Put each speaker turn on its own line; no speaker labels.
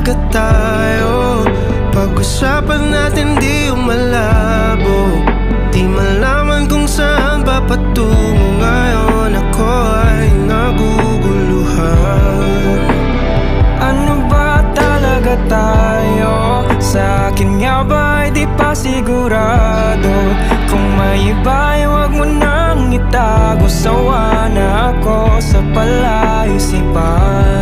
talaga tayo? Pag-usapan natin di malabo, di malaman kung saan ba patungo ngayon. Ako ay naguguluhan.
Ano ba talaga tayo? Sa akin nga ba'y di pa sigurado? Kung may iba ay huwag mo nang itago. Sawa na ako sa palaisipan.